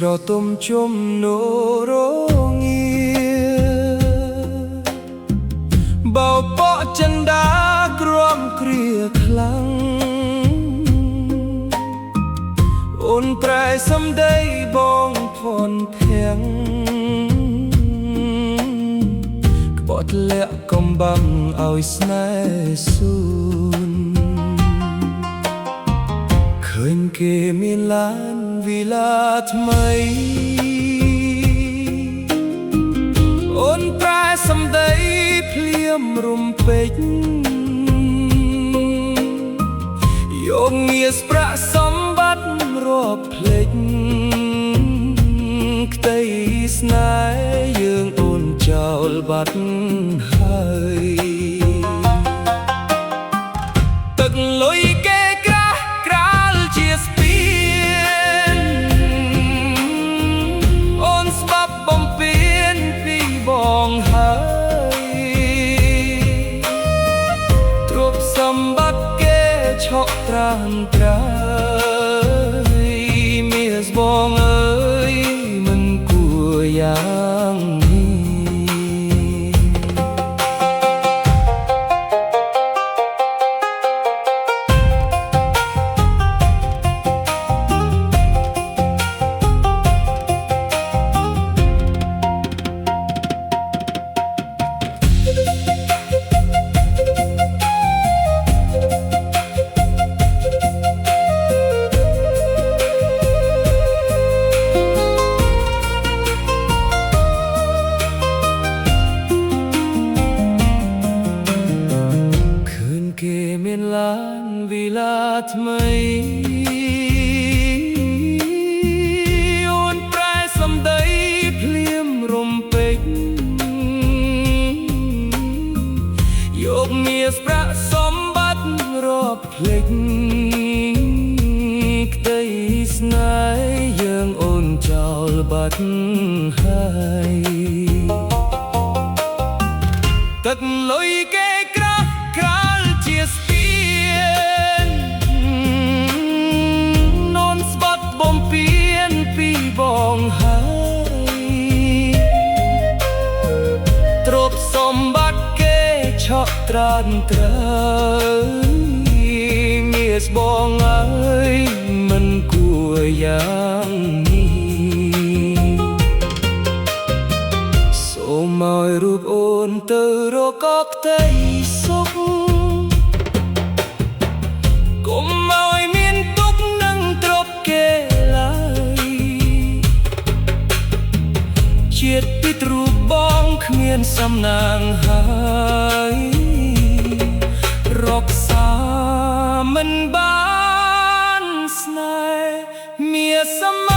ស្រទុំជុំនោរងាបោបកចិនដាក្រំគ្រាខ្លាំងអូនប្រែសំដីបងផនធាំងក្បត់លាក់កំបាំងឲ្យស្នេហ៍ស៊ូនឃើញគេមានឡានវិឡាថ្មីអូនប្រែសំដីភ្លៀមរំពេចយកងារស្ប្រាក់សម្បត្តិរាប់ភ្លេចក្តីស្នេហ៍យើងអូនចោលបាត់ហើយទឹកលុយគេក្រាស់ក្រាលជាស្ពានអូនស្បាប់បំពេញពីបងហើយទ្រព្យសម្បត្តិគេឆក់ត្រាំត្រាមាសបងអើយមិនគួរយ៉ាងមានឡានវិឡាថ្មីអូនប្រែសំដីភ្លៀមរំពេចយកងារស្ប្រាក់សម្បត្តិរាប់ភ្លេចក្តីស្នេហ៍យើងអូនចោលបាត់ហើយទឹកលុយគេក្រាស់ក្រាលជាស្ពាននោនស្បាត់បំពេញពីបងហើយទ្រព្យសម្បត្តិគេឆក់ត្រានត្រើយមាសបងអើយមិនគួរយ៉ាងនេះសូមឲ្យរូបអូនទៅរកផ្ទៃសុខកុំឲ្យមានទុក្ខនឹងទ្រព្យគេឡើយជាតិពីទ្រូបងគ្មានសំណាងហើយរក្សាមិនបានស្នេហ៍មានសម